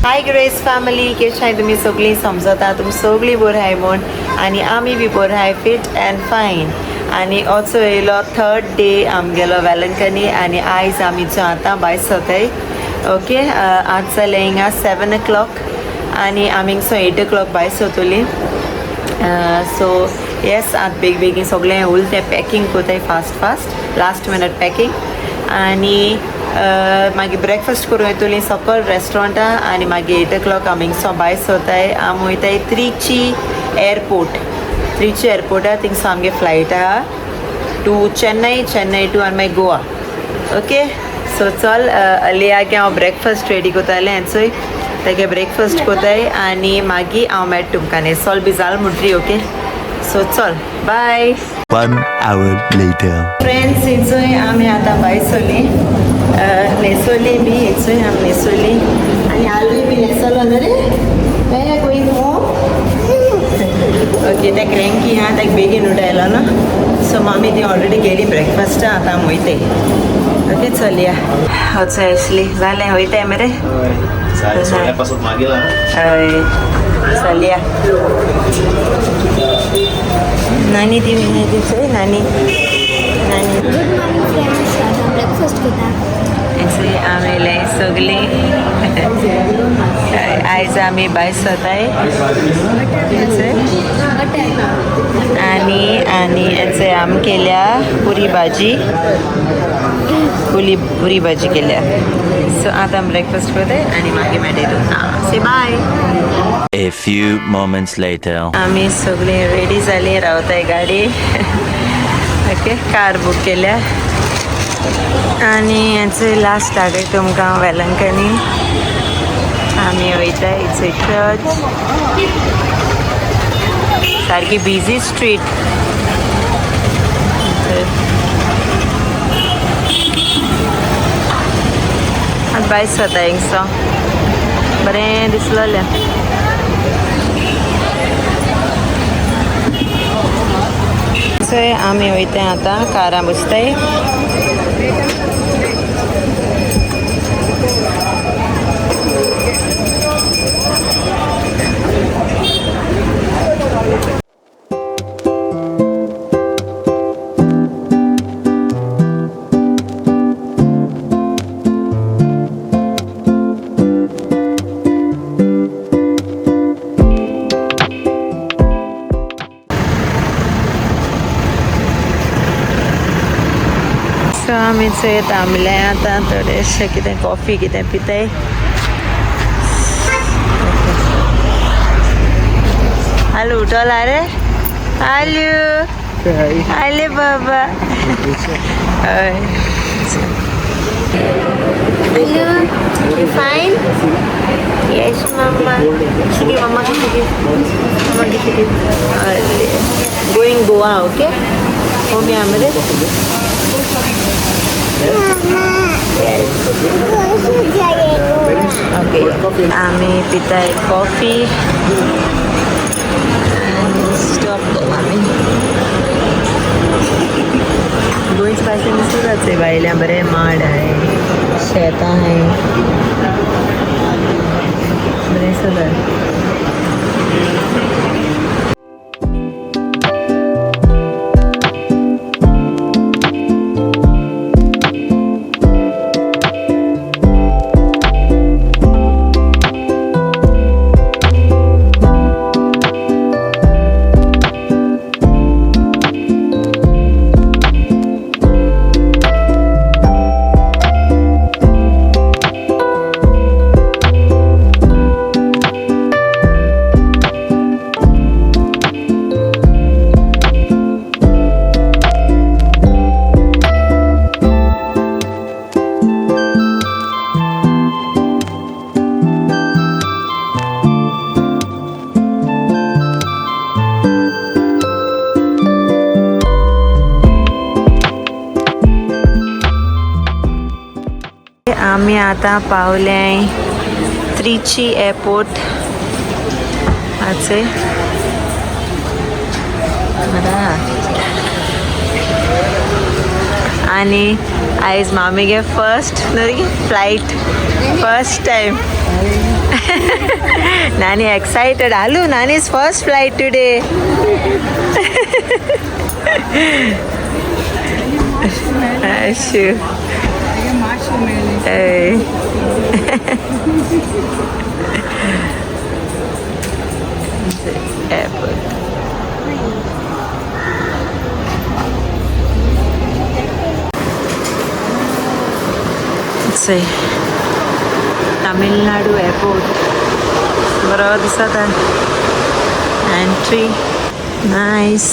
हाय grace family, कशी आहे तुम्ही सगळी? समजता तुम सगळी बरं आहे म्हण आणि आम्ही बी बरं आहे, फिट अँड फाईन. आणि ऑल्सो येयलो 3rd डे आमगेलो वेलंकनी आणि आयज आमी आतां भायर सरताय. ओके, आज जालें हिंगा 7 o'clock आणि आमी हिंगसो 8 o'clock भायर सरतली. सो येस, आतां बेगीन सगळें उरलें पॅकींग कोताय फास्ट लास्ट मिनट पॅकींग. आणि मागीर ब्रेकफास्ट करूं येतली सकयल रेस्टॉरंटा आणि मागीर 8 o'clock आमी हिंगसो भायर सरताय. आमी वयताय त्रिची एअरपोर्टार. थिंगसो आमगे फ्लायट आहा टू चेन्नई टू आनी मागीर गोवा. ओके, सो चल लियागे हांव ब्रेकफास्ट रेडी कोतालें आनी चोय तेगे ब्रेकफास्ट कोताय आनी मागीर हांव मेळटा तुमकां न्हेसोल बी जाल म्हणटरी. ओके, सो चल बाय. 1 hour later. फ्रेंड्स, हिचोय आमी आतां भायर सरली, न्हेसोली बी हिचोय आमी न्हेसोली आनी आलवी बी न्हेसोलो न्हू रे. Where going home? ओके, तेका रँकी आहा, तेका बेगीन उठयलो न्हू. सो मामी ती ऑलरेडी गेली ब्रेकफास्टा, आतां आमी वयताय. ओके, चल या. वचो एसली जालें, वयताय मरे. हय, चल या. नानी ती चोय नानी ब्रेकफास्ट करता आमी सगळीं आयज आमी भायर सरताय आनी आमी केल्या पुरी भाजी केल्या. सो आतां ब्रेकफास्ट करताय आनी मागीर मेळटा. से bye. A few moments later. आमी सगळीं रेडी जालीं, रावताय गाडी. ओके, कार बूक केल्या आनी हेचो लास्ट दाखय तुमकां वेलंकनी. आमी वयताय, इट्स ए चर्च. सारकी बिजी स्ट्रीट. आतां भायर सरता हिंगसो, बरें दिसलोलें. सो आमी वयताय आतां, कारां बसताय. सो आमी चोय थांबले आतां, थोडेशें कितें कॉफी कितें पिताय. हालू उठोला रे, हालू आले बाबा. हय, हालू, यू फाईन? येस मम्मा. किती मम्मा किती going Goa. Okay, Homi Amre. Okay, आमी पिताय कॉफी. स्टॉप करू आमी. गोंयच भाशेन दिसताच आहे, भायल्या बरें माड आहे, शेतां आहे, बरें सगळं. आमी आतां पावले त्रिची एअरपोर्ट. आनी आयज मामीगे first flight, first time. Nani excited. Alu, Nani's first flight today. Ashu. Hey. Airport. Let's see. Tamil Nadu airport. बरोबर दिसत आहे. Entry. Nice.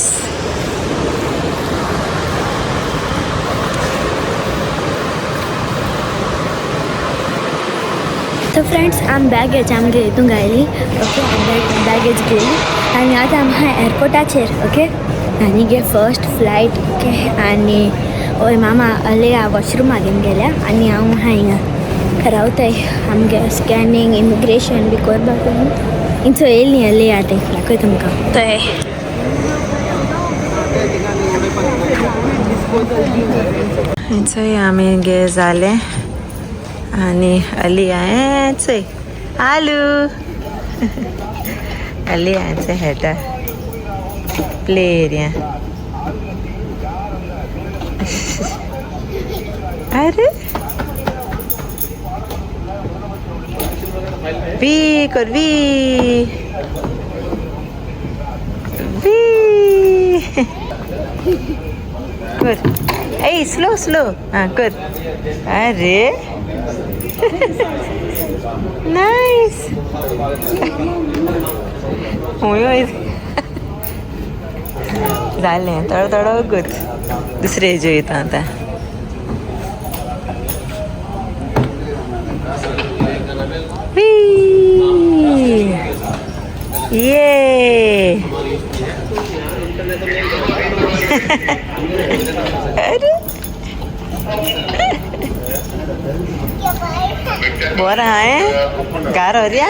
तर फ्रेंड्स आम बॅगेज आमगे हितून घायली ओके बॅगेज गेली आणि आता आम हा एअरपोर्टाचेर ओके आनी गे फर्स्ट फ्लायट ओके आनी ओय मामा अले वॉशरूमा घेवन गेल्या आनी हांव हा हिंगा रावताय आमगे स्कॅनिंग इमिग्रेशन बी करपाक इंचो येयली न्ही अले आतां दाखय तुमकां थंय थंय आमी गे जाले आणि अली आहे आलू अली आहे हेटा प्ले एरिया अरे वी कर वी कर ए स्लो स्लो हाँ कर अरे नाइस झाले तळतळ गुड दुसरे हेजे येता आता ये अरे बरं आहे गार हो रिया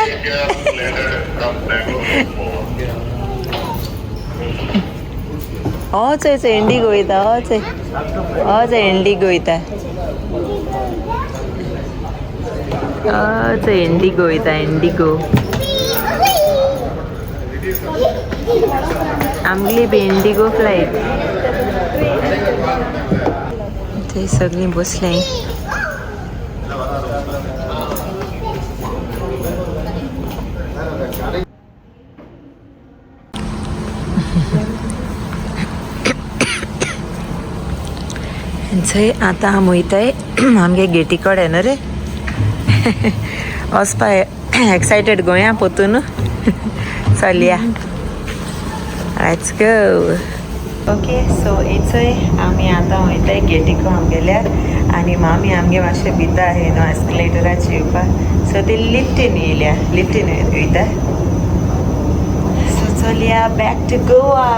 होच इंडिगो येता होच इंडिगो येता इंडिगो येता इंडिगो आमगली बी इंडिगो फ्लाईट ते सगळी बसले आता आम वयताय आमगे गेटी कडेन रे वचपा एक्सायटेड गोंया पोतून चलया लेट्स गो ओके सो इचय आमी आतां वयताय गेटीको आमगेल्यार आनी मामी आमगे मातशें भिता आहे न्हू एस्कलेटराचेर येवपाक सो ती लिफ्टीन येयल्या लिफ्टीन वयता सो चलया बॅक टू गोवा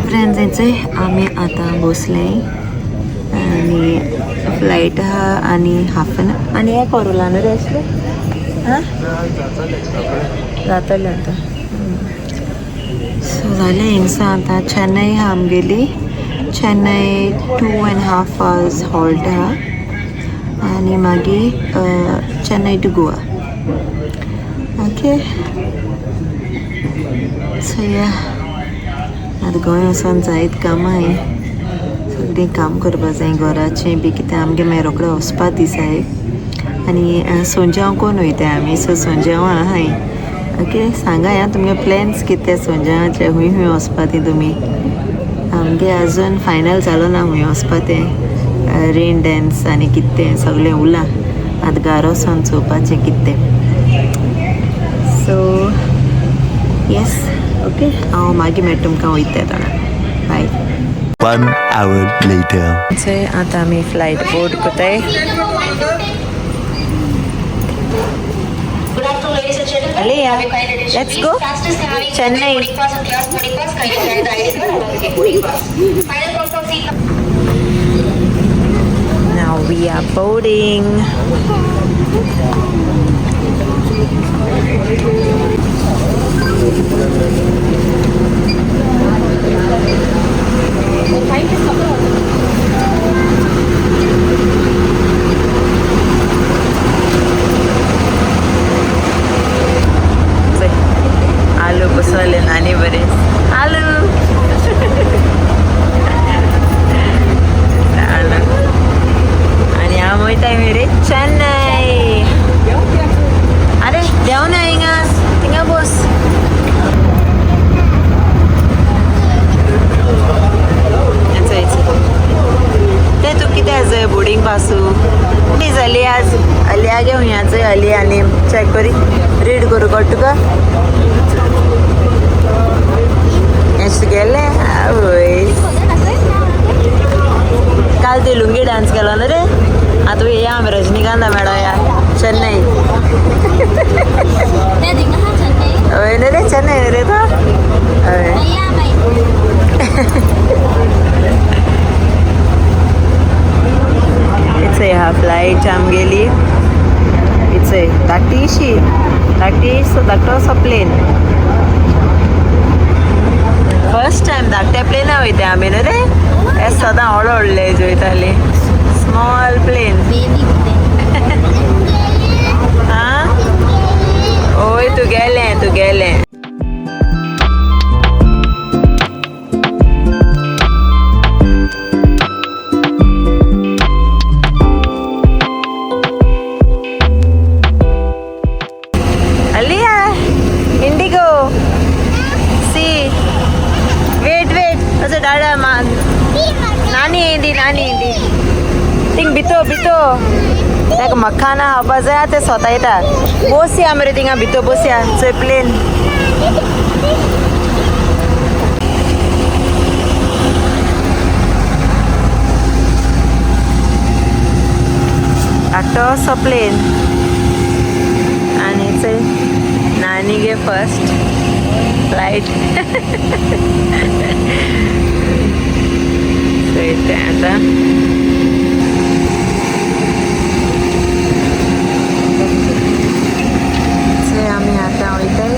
फ्रेंड्स इचय आमी आतां बसले आणि फ्लाईट हा आणि हाफ एन आणि हे करूला न्हू रे आसले हां जातलें आतां सो जालें हिंगसा आतां चेन्नई हा आमगेली चेन्नई 2.5 hours हॉल्ट हा आणि मागीर Chennai to Goa okay so या आतां गोंय वचोन जायत कामां हाय सगळीं काम करपा जाय घराचें बी कितें आमगे मागीर रोखडें वचपा दिसाय आनी सोंज्याव कोण वयताय आमी सो सोंज्याव आहाय ओके सांगाय आं तुमगे प्लॅन्स कितें सोंज्यावाचे हूंय हूंय वचपा ती तुमी आमगे आजून फायनल जालो ना हूंय वचपा तें रेन डॅन्स आनी कितें सगळें उरलां आतां गारो सोन चोवपाचें कितें सो येस ओके हांव मागीर मेळटा तुमकां वयता येताना बाय 1 hour later. आता आम्ही फ्लाईट बोर्ड करताय let's go Chennai now we are boarding name check करी रीड करू कट्टू का ಎಷ್ಟು गेले आवय काल ते लुंगी डान्स केला ना रे आता या आम्ही रजनीकांत मॅडम या चेन्नई होय ना रे चेन्नई रे तो इट्स ह्या फ्लाईट आम गेली it's that was a plane first time धाकट्या प्लेन वयता आमी न्हू रे हे सदां व्हडले वयताली स्मॉल प्लेन आं ओय तूं गेलें अलिया इंडिगो सी वेट असं डाडा मान नानी इंदी थिंग भितो ताका मखाना खावपा जाय ते स्वता येता बसया मरे थिंगा भितो बसया चोय प्लेन आटोस प्लेन आणि चोय नानी गे फर्स्ट फ्लाइट येते आता आम्ही आता वयताय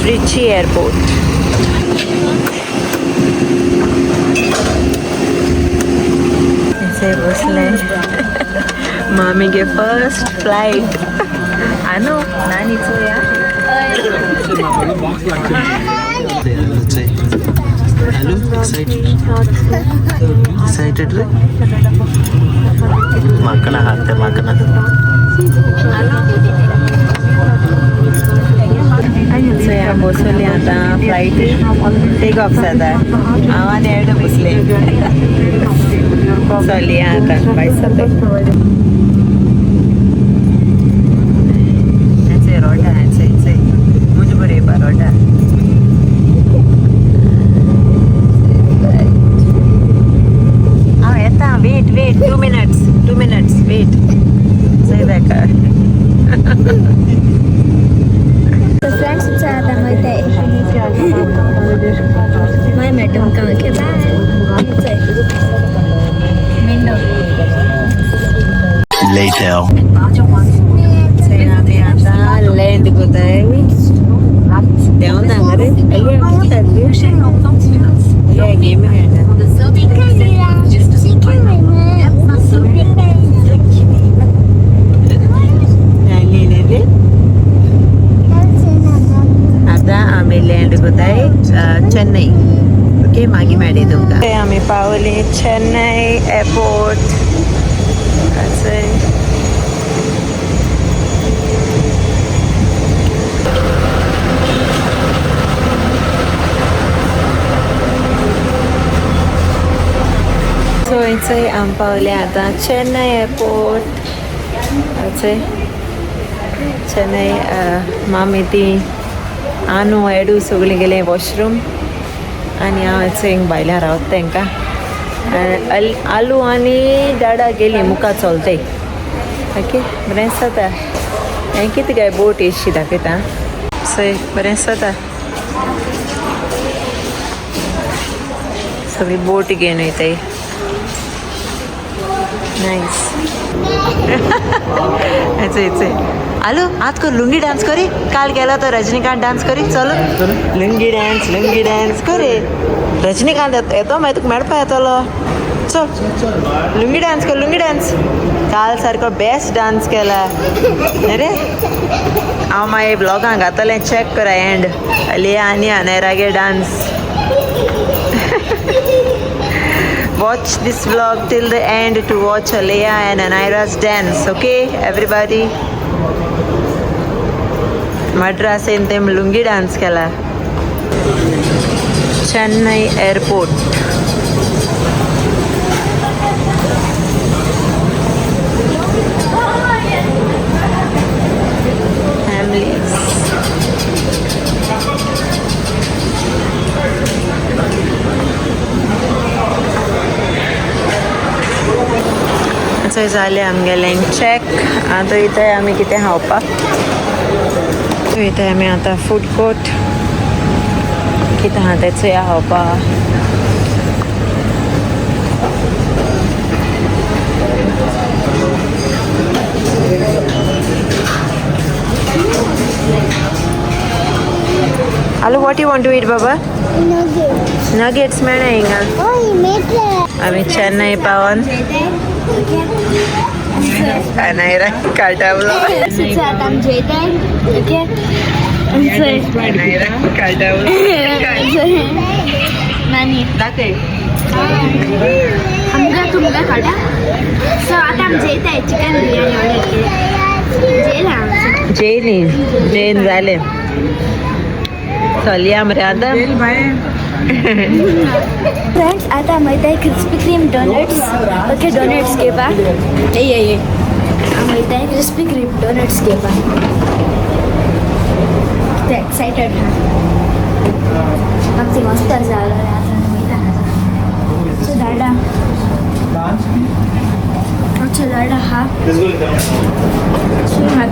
Trichy Airport. इथे बसले मामी गे फर्स्ट फ्लाइट आनो नानीचो या Hello, excited रे माकना हाते माकना सो या बसले आता फ्लाइट टेक ऑफ जाता आवाज एड बसले चली आता बायसते रोटा मुझे बरे परोटा येता wait 2 minutes wait say that friends आता वयताय माय मॅडम का ओके बाय later. आम्ही आता लँड होताय देऊन रे गेम आता आम्ही लँड होताय चेन्नई ओके मागे मॅडे तुमका आम्ही पावले चेन्नई एअरपोर्ट सो इथे आम पावले आता चेन्नई एअरपोर्ट चेन्नई मामी ती आनू एडू सगळी गेले वॉशरूम आणि हांव हिंग भायल्यान रावता तांकां आलू आनी डाडा गेली मुखार चलताय ओके बरें जाता हें कितें काय बोट एशी दाखयता सो बरें जाता सगळी बोट घेवन वयताय नाइस आलू आज को लुंगी डांस करी काल गेला तो रजनीकांत डांस करी चलो लुंगी डांस करे रजनीकांत येतो मागीर तुका मेळपा येतलो चल लुंगी डांस काल सारको बेस्ट डांस केला अरे हांव मागीर ब्लॉगां घातलें चॅक करा एंड लिया आनी अनेरागे dance watch this vlog till the end to watch Alea and Anaira's dance. Okay, everybody. Madras in them lungi dance kala. Chennai airport. Families. So झाले आमगेलें चेक. आता इथे आम्ही किती खावपाक. सो इथे आम्ही आता फूड कोर्ट किती हा त्याचं या खावपाक. Alu, what do you want to eat, Baba? Nuggets. Nuggets मेळना हिंगा. Oh, you made that. आम्ही चेन्नई पावन Anaira काटावलो. I'm Jaden. Okay. Anaira काटावलो. Nani. दाखव. आमगा तुमगा काढा. So आता आम जेत आहे चिकन बिर्याणी ऑर्डर केली. जेला आमचं. जेन झाले. चल या मरे आता. फ्रेंड्स आता माहिती आहे Krispy Kreme donuts. Okay donuts के बा ये माहिती आहे क्रिस्पी क्रीम डोनट्स के बा. किती एक्साइटेड हा. आमची मस्त झालं माहिती आहे. अच्छा दादा हा हात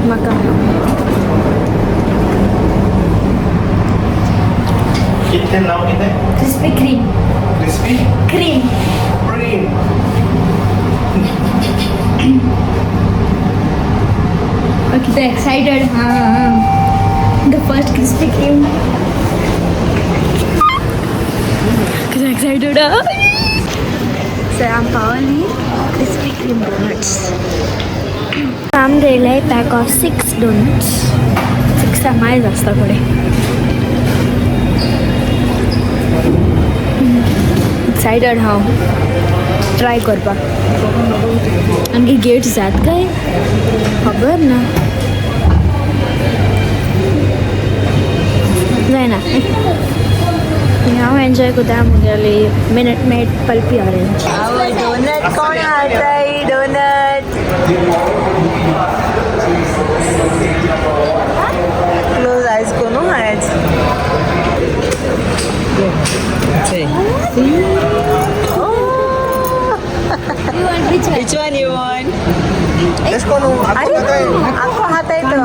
कितने नाम कितने crispy cream crispy cream cream किती एक्साइटेड हाँ द फर्स्ट क्रिस्पी क्रीम किती एक्साइटेड सर आम पावली क्रिस्पी क्रीम डोनट्स. आम दिलं आहे पॅक ऑफ 6 डोनट्स. 6 माय जास्त कडे. एक्साइटेड हांव ट्राय करपाक. आमगे गेट जात काय खबर ना जायना. हांव एन्जॉय करता आमगेली Minute Maid pulpy orange. Donut कोण हाताय डोनट. क्लोज आईज कोण हायच. Which one you want? इसको नो आपको पता है आपको हाथ है तो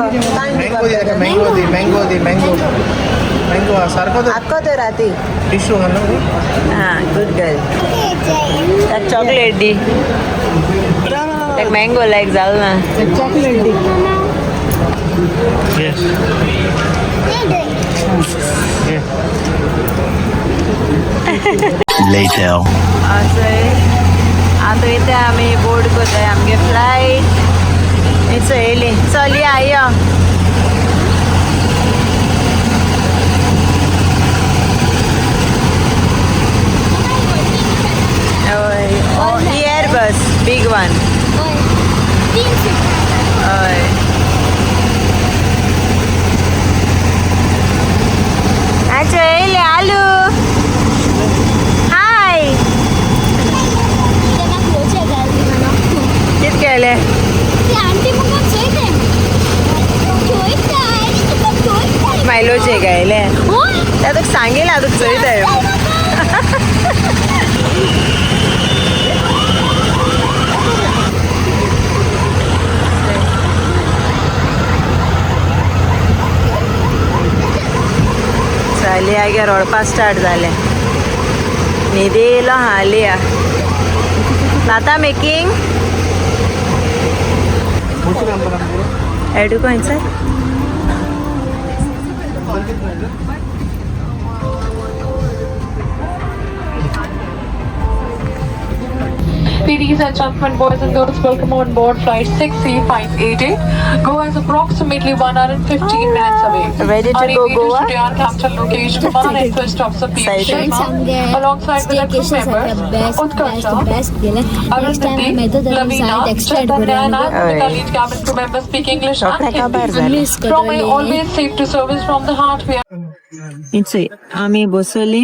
मैंगो सारको तो आपको तो राती. टिश्यू है ना हाँ गुड गर्ल. एक चॉकलेट दी. एक मैंगो लाइक जाल ना. चॉकलेट दी. यस later असं आता इथे आम्ही बोर्ड करतोय आमगे फ्लाईट. इट्स येयली चल या या. Airbus big one. हय अच्छा येयले आलू. हाय कित केले. मायलोचे गायले त्या तुका सांगेल हांव तुका चोयताय. जाले आगे रडपा स्टार्ट जाले. न्हिदी येयलो हालिया जाता मेकिंग. एडू खंयसर Ladies and gentlemen, boys and girls, welcome on board flight 6C588. Goa is approximately 1 hour and 15 minutes away. Ready to Our go aviators Goa? today are Captain Lokesh Kumar and First Officer P. Side Sharma, alongside with the crew members Utkarsha, Arundhati, Lavina, Chaitanya, and the lead cabin crew members speak English and Hindi. From my always safe to service from the heart we are. It's आम्ही बसवली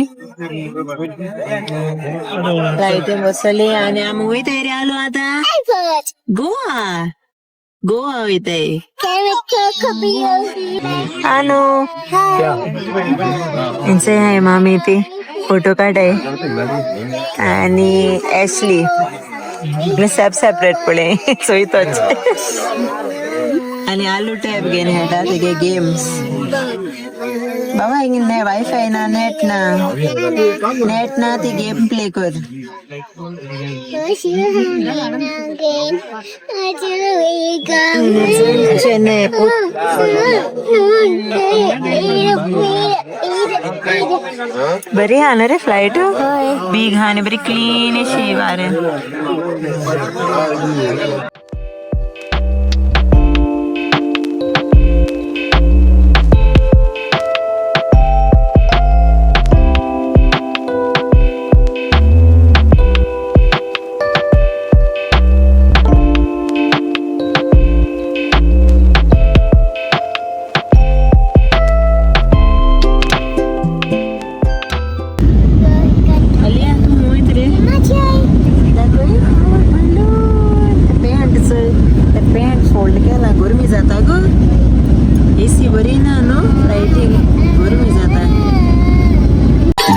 flight बसवली आणि आम्ही वयत रे आलो आता गोवा गोवा वयतय आनो इनसे आहे मामी ती फोटो काढाय आणि ऍशली सब सेपरेट पडे सोयतोच आणि आलू टॅब घेऊन येतात ते गेम्स बाबा हिंगे वायफाय ना नेट ना ती गेम प्ले कर चेन्नई बरी हा ना रे फ्लाईट बिग हा बरी क्लीन अशी वारे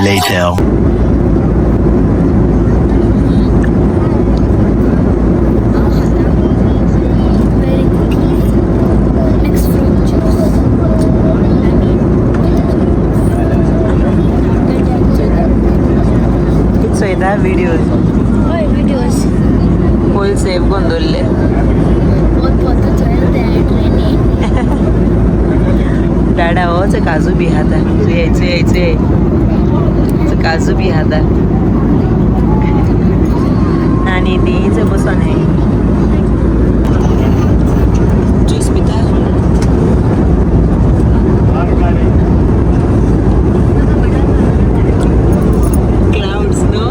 Later. videos full save gondolle दादा हो च काजू बी हाता यायचे काजू बी हाता आणि नीच बसून आहे ज्यूस पिता क्लाउड्स नो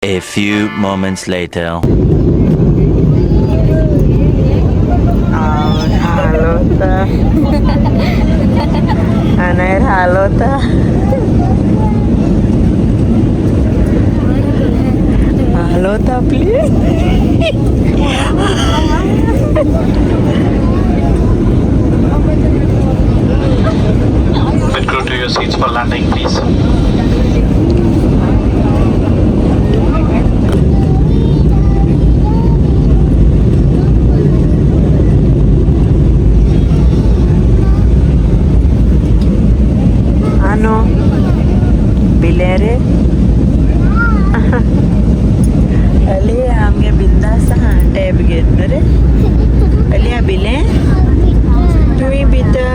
A few moments later. Halota. Anair halota. Halota, please. Withdraw to your seats for landing, please. Ano? Bilere? Ali amge bindas ha tab get nare. Ali a bile? Tui bita.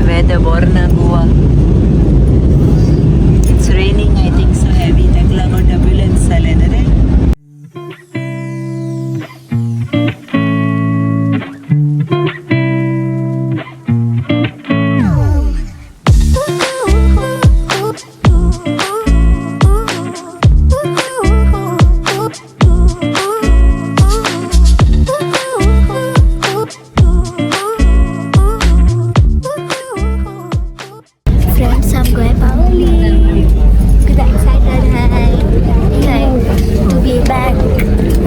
Weather born Goa. It's raining, I think so heavy. Takla got ambulance sale nare. Friends, I'm going Paoli. Because I'm excited to be back.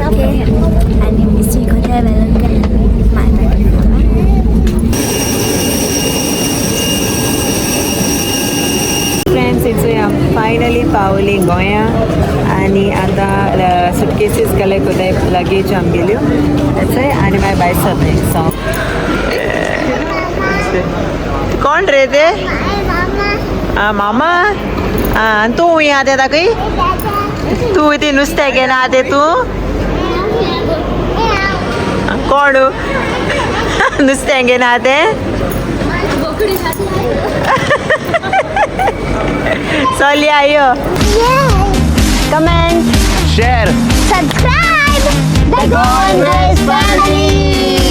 Okay. And in this week, I have my Friends, it's finally Paoli Goa आणि आता suitcases collect होत आहे luggage आम गेलो. That's it. आणि my bicycle. So ते कोण रे ते मामा आणि तू या ते काही तू ते नुसते घे ना ते तू कोण नुसते घे ना ते चल आयो Comment, Share. subscribe the GOANVIBES family.